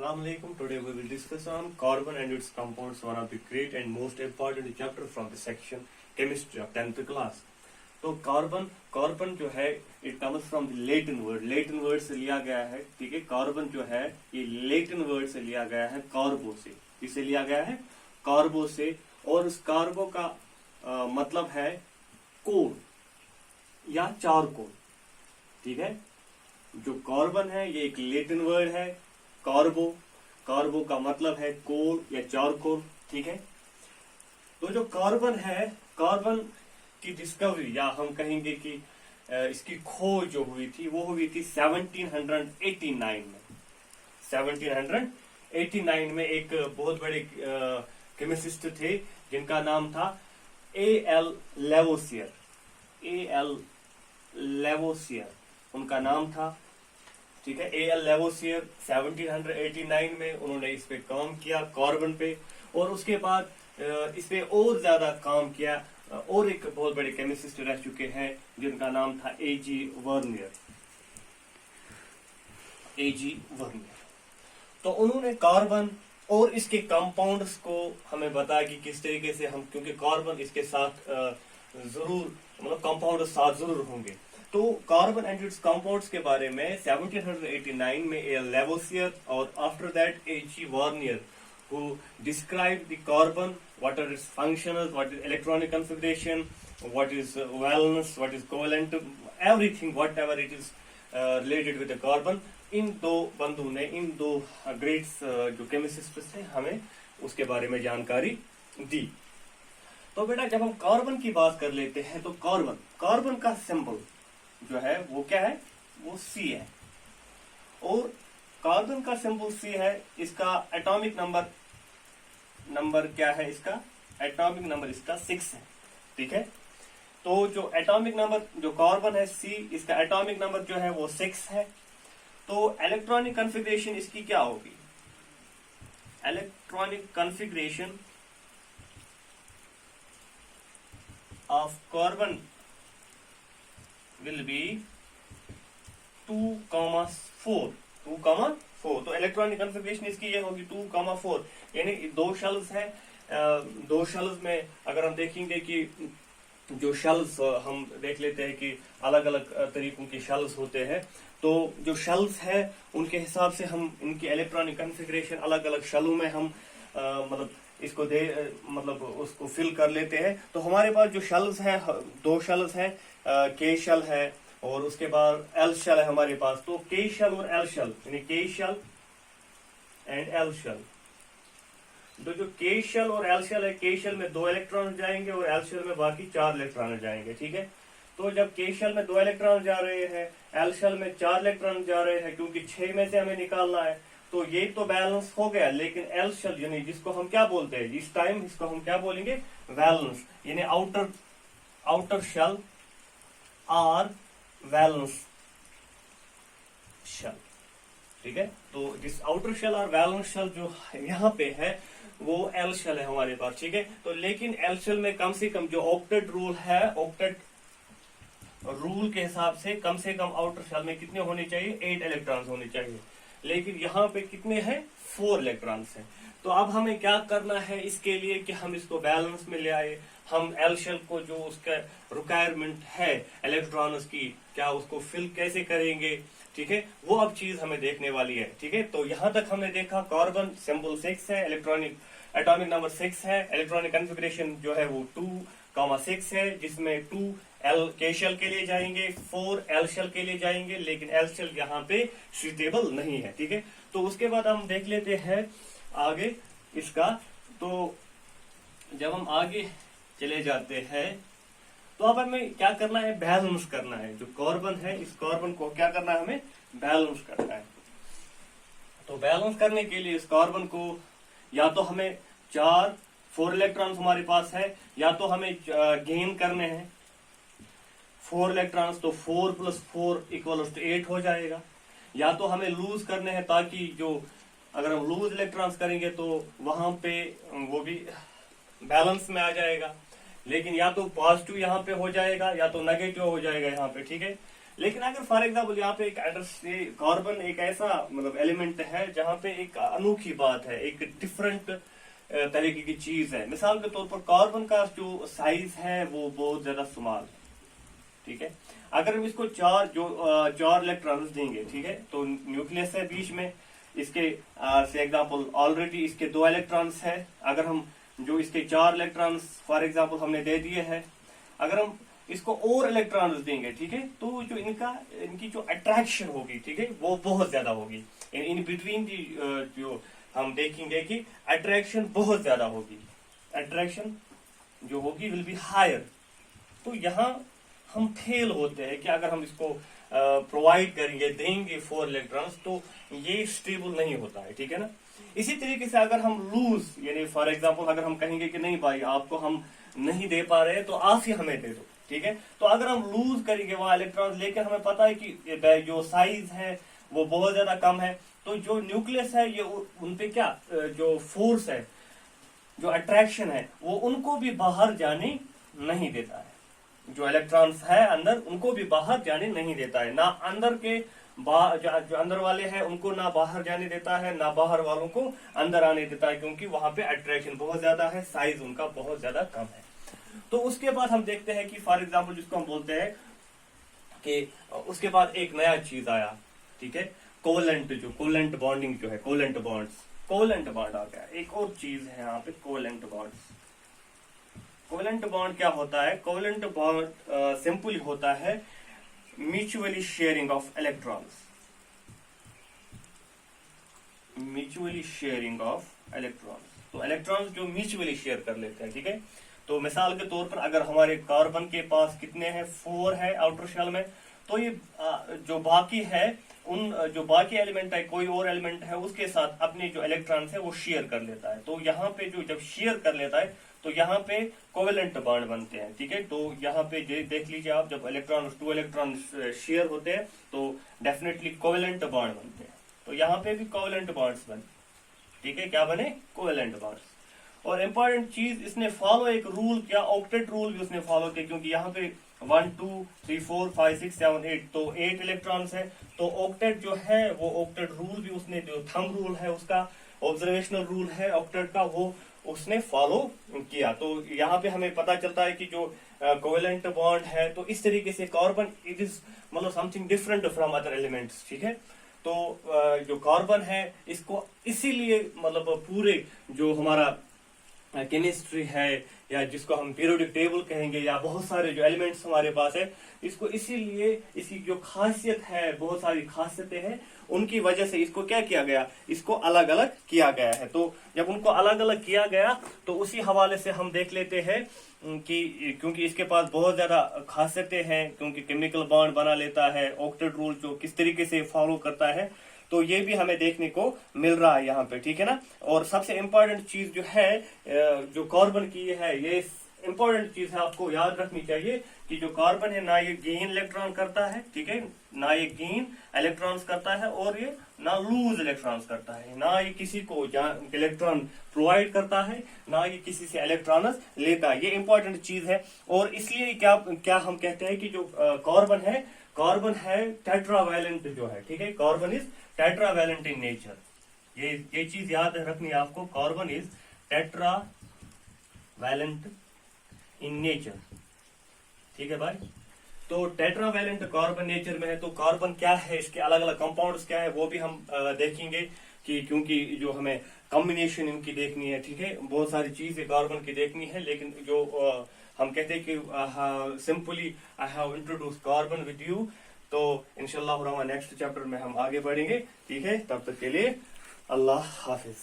Assalamu alaikum. Today we will discuss on carbon and its compounds, one of the great and most important chapter from the section chemistry of 10th class. तो carbon जो है it comes from the Latin word से लिया गया है. ठीक है, carbon जो है ये लैटिन वर्ड से लिया गया है कार्बो से. इसे लिया गया है कार्बो से, और उस कार्बो का मतलब है कोल या चारकोल. ठीक है, जो कार्बन है ये एक लैटिन वर्ड है कार्बो का मतलब है कोल या चारकोल. ठीक है, तो जो कार्बन है, कार्बन की डिस्कवरी या हम कहेंगे कि इसकी खोज जो हुई थी वो हुई थी 1789 में. 1789 में एक बहुत बड़े केमिस्ट थे जिनका नाम था A.L. लेवोसियर उनका नाम था. ठीक है, A.L. लेवोसियर 1789 में उन्होंने इस पे काम किया कार्बन पे, और उसके बाद इस पे और ज्यादा काम किया. और एक बहुत बड़े केमिस्ट रह चुके हैं जिनका नाम था A.G. वर्नियर. तो उन्होंने कार्बन और इसके कंपाउंड्स को हमें बताया कि किस तरीके से हम, क्योंकि कार्बन इसके साथ जरूर मतलब कंपाउंड साथ जरूर होंगे. तो कार्बन एंड इट्स कंपाउंड्स के बारे में 1789 में A.L. लेवोसियर और after that A.G. Vernier who described the carbon, what are its functions, what is electronic configuration, what is valence, what is covalent, everything, whatever it is related with the carbon. इन दो बंधु ने, इन दो greats जो chemist थे, हमें उसके बारे में जानकारी दी. तो बेटा जब हम कार्बन की बात कर लेते हैं तो कार्बन का सिंबल जो है वो क्या है, वो C है. और कार्बन का सिंबल C है. इसका एटॉमिक नंबर क्या है, इसका एटॉमिक नंबर इसका 6 है. ठीक है, तो जो एटॉमिक नंबर जो कार्बन है C, इसका एटॉमिक नंबर जो है वो 6 है. तो इलेक्ट्रॉनिक कॉन्फ़िगरेशन इसकी क्या होगी, electronic configuration of carbon will be 2,4. तो इलेक्ट्रॉनिक कॉन्फ़िगरेशन इसकी ये होगी 2,4, यानी दो शेल्स है. दो शेल्स में अगर हम देखेंगे कि जो शेल्स हम देख लेते हैं कि अलग अलग तरीकों के शेल्स होते हैं, तो जो शेल्स है उनके हिसाब से हम इनकी इलेक्ट्रॉनिक कॉन्फ़िगरेशन अलग अलग शेलों में हम मतलब इसको मतलब उसको फिल कर लेते हैं. तो हमारे पास जो शेल्स है, दो शेल्स है, के शेल है और उसके बाद एल शेल है हमारे पास. तो के शेल और एल शेल, यानी के शेल एंड एल शेल. तो जो के शेल और एल शेल है, के शेल में 2 इलेक्ट्रॉन जाएंगे और एल शेल में बाकी 4 इलेक्ट्रॉन जाएंगे. ठीक है, तो जब के शेल में 2 इलेक्ट्रॉन जा रहे हैं, एल शेल में 4 इलेक्ट्रॉन जा रहे हैं, क्योंकि 6 में से हमें निकालना है, तो ये तो बैलेंस हो गया. लेकिन एल शेल यानी जिसको हम क्या बोलते हैं, इस टाइम इसको हम क्या बोलेंगे, वैलेंस, यानी आउटर शेल और वैलेंस शेल. ठीक है, तो जिस आउटर शेल और वैलेंस शेल जो यहाँ पे है वो एल शेल है हमारे पास. ठीक है, तो लेकिन एल शेल में कम से कम जो ऑक्टेट रूल है, ऑक्टेट रूल के हिसाब से कम आउटर शेल में कितने होने चाहिए, 8 इलेक्ट्रॉन्स होने चाहिए. लेकिन यहाँ पे कितने हैं, 4 इलेक्ट्रॉन्स हैं. तो अब हमें क्या करना है इसके लिए कि हम इसको बैलेंस में ले आए. हम एल शेल को जो उसका रिक्वायरमेंट है इलेक्ट्रॉन्स की, क्या उसको फिल कैसे करेंगे. ठीक है, वो अब चीज हमें देखने वाली है. ठीक है, तो यहां तक हमने देखा कार्बन सिंबल 6 है, एटॉमिक नंबर 6 है, इलेक्ट्रॉनिक कॉन्फ़िगरेशन जो है वो 2,6 है, जिसमें 2 एल के शेल के लिए जाएंगे, 4 एल शेल के लिए जाएंगे, लेकिन एल शेल यहाँ पे सुटेबल नहीं है. ठीक है, तो उसके बाद हम देख लेते हैं आगे इसका. तो जब हम आगे चले जाते हैं तो अब हमें क्या करना है, बैलेंस करना है. जो कार्बन है, इस कार्बन को क्या करना है, हमें बैलेंस करना है. तो बैलेंस करने के लिए इस कार्बन को या तो हमें 4 इलेक्ट्रॉन्स हमारे पास है, या तो हमें गेन करने हैं 4 इलेक्ट्रॉन्स, तो 4 + 4 = 8 हो जाएगा. या तो हमें लूज करने हैं, ताकि जो अगर हम लूज इलेक्ट्रॉन्स करेंगे तो वहां पे वो भी बैलेंस में आ जाएगा. लेकिन या तो पॉजिटिव यहाँ पे हो जाएगा या तो नेगेटिव हो जाएगा यहाँ पे. ठीक है, लेकिन अगर फॉर एग्जाम्पल यहाँ पे एक एड्रेस, कार्बन एक ऐसा मतलब एलिमेंट है जहाँ पे एक अनोखी बात है, एक डिफरेंट तरीके की चीज है। मिसाल के तौर पर कार्बन का जो साइज है वो बहुत ज्यादा स्मॉल, ठीक है। अगर हम इसको चार इलेक्ट्रॉन्स देंगे, ठीक है, तो न्यूक्लियस है बीच में, इसके से एग्जांपल ऑलरेडी इसके 2 इलेक्ट्रॉन्स है। अगर हम जो इसके 4 इलेक्ट्रॉन्स फॉर एग्जांपल हमने दे दिए हैं, अगर हम इसको और इलेक्ट्रॉन्स देंगे, ठीक है, तो जो इनकी जो अट्रैक्शन होगी, ठीक है, वो बहुत ज्यादा होगी। इन बिटवीन जो हम देखेंगे कि अट्रैक्शन बहुत ज्यादा होगी, अट्रैक्शन जो होगी विल बी हायर। तो यहाँ हम फेल होते हैं कि अगर हम इसको प्रोवाइड करेंगे, देंगे 4 इलेक्ट्रॉन्स, तो ये स्टेबल नहीं होता है, ठीक है ना। इसी तरीके से अगर हम लूज, यानी फॉर एग्जांपल अगर हम कहेंगे कि नहीं भाई आपको हम नहीं दे पा रहे तो आप ही हमें दे दो, ठीक है, तो अगर हम लूज करेंगे वहां इलेक्ट्रॉन्स, लेकिन हमें पता है कि जो साइज है वो बहुत ज्यादा कम है, तो जो न्यूक्लियस है ये उनपे क्या जो फोर्स है, जो अट्रैक्शन है, वो उनको भी बाहर जाने नहीं देता है। जो इलेक्ट्रॉन्स है अंदर उनको भी बाहर जाने नहीं देता है, ना अंदर के जो अंदर वाले हैं उनको ना बाहर जाने देता है, ना बाहर वालों को अंदर आने देता है, क्योंकि वहां पे अट्रैक्शन बहुत ज्यादा है, साइज उनका बहुत ज्यादा कम है। तो उसके बाद हम देखते हैं कि फॉर एग्जांपल जिसको हम बोलते हैं कि उसके बाद एक नया चीज आया, ठीक है, कोवेलेंट बॉन्डिंग जो है, कोवेलेंट बॉन्ड आ गया। एक और चीज है यहाँ पे कोवेलेंट बॉन्ड्स। कोवेलेंट बॉन्ड क्या होता है? कोवेलेंट बॉन्ड सिंपली होता है mutually sharing of electrons, mutually sharing of electrons. तो इलेक्ट्रॉन्स जो म्यूचुअली शेयर कर लेते हैं, ठीक है। तो मिसाल के तौर पर अगर हमारे कार्बन के पास कितने हैं, 4 है आउटर शेल में, तो ये जो बाकी है उन जो बाकी एलिमेंट है, कोई और एलिमेंट है, उसके साथ अपने जो इलेक्ट्रॉन्स है वो शेयर कर लेता है। तो यहाँ पे जो जब शेयर कर लेता है तो यहाँ पे कोवेलेंट बॉन्ड बनते हैं, ठीक है। तो यहाँ पे देख लीजिए आप, जब 2 इलेक्ट्रॉन शेयर होते हैं तो डेफिनेटली कोवेलेंट बॉन्ड बनते हैं। तो यहाँ पे भी कोवेलेंट बॉन्ड्स बने, ठीक है, क्या बने? Covalent bonds. और इम्पोर्टेंट चीज, इसने फॉलो एक रूल किया, ऑक्टेट रूल भी उसने फॉलो किया, क्योंकि यहाँ पे 1 2 3 4 5 6 7 8 तो 8 इलेक्ट्रॉन्स है। तो ऑक्टेट जो है वो ऑक्टेट रूल भी उसने, जो थंब रूल है उसका, ऑब्जर्वेशनल रूल है ऑक्टेट का, वो उसने फॉलो किया। तो यहाँ पे हमें पता चलता है कि जो कोवेलेंट बॉन्ड है, तो इस तरीके से कार्बन इट इज मतलब something different from other elements, ठीक है। तो जो कार्बन है इसको इसीलिए मतलब पूरे जो हमारा केमिस्ट्री है, या जिसको हम पीरियोडिक टेबल कहेंगे, या बहुत सारे जो एलिमेंट्स हमारे पास है, इसको इसीलिए इसकी जो खासियत है, बहुत सारी खासियतें हैं, उनकी वजह से इसको क्या किया गया, इसको अलग अलग किया गया है। तो जब उनको अलग अलग किया गया तो उसी हवाले से हम देख लेते हैं कि क्योंकि इसके पास बहुत ज्यादा खासियतें हैं, क्योंकि केमिकल बॉन्ड बना लेता है, ऑक्टेट रूल जो किस तरीके से फॉलो करता है, तो ये भी हमें देखने को मिल रहा है यहाँ पे, ठीक है ना। और सबसे इम्पोर्टेंट चीज जो है जो कार्बन की है, ये इम्पोर्टेंट चीज है, आपको याद रखनी चाहिए कि जो कार्बन है ना ये गेन इलेक्ट्रॉन करता है, ठीक है, ना ये गेन इलेक्ट्रॉन्स करता है, और ये ना लूज इलेक्ट्रॉन्स करता है, ना ये किसी को इलेक्ट्रॉन प्रोवाइड करता है, ना ये किसी से इलेक्ट्रॉन्स लेता है। ये इंपॉर्टेंट चीज है। और इसलिए क्या हम कहते हैं कि जो कार्बन है टेट्रावैलेंट जो है, ठीक है, carbon is tetravalent in nature. ये चीज याद रखनी है आपको, carbon is tetravalent in nature, ठीक है भाई। तो टेट्रावैलेंट कार्बन नेचर में है। तो कार्बन क्या है, इसके अलग अलग कंपाउंड्स क्या है, वो भी हम देखेंगे कि क्योंकि जो हमें कॉम्बिनेशन इनकी देखनी है, ठीक है, बहुत सारी चीजें कार्बन की देखनी है। लेकिन जो हम कहते हैं कि simply I have introduce carbon with you, तो इंशाल्लाह नेक्स्ट चैप्टर में हम आगे बढ़ेंगे, ठीक है। तब तक के लिए अल्लाह हाफिज।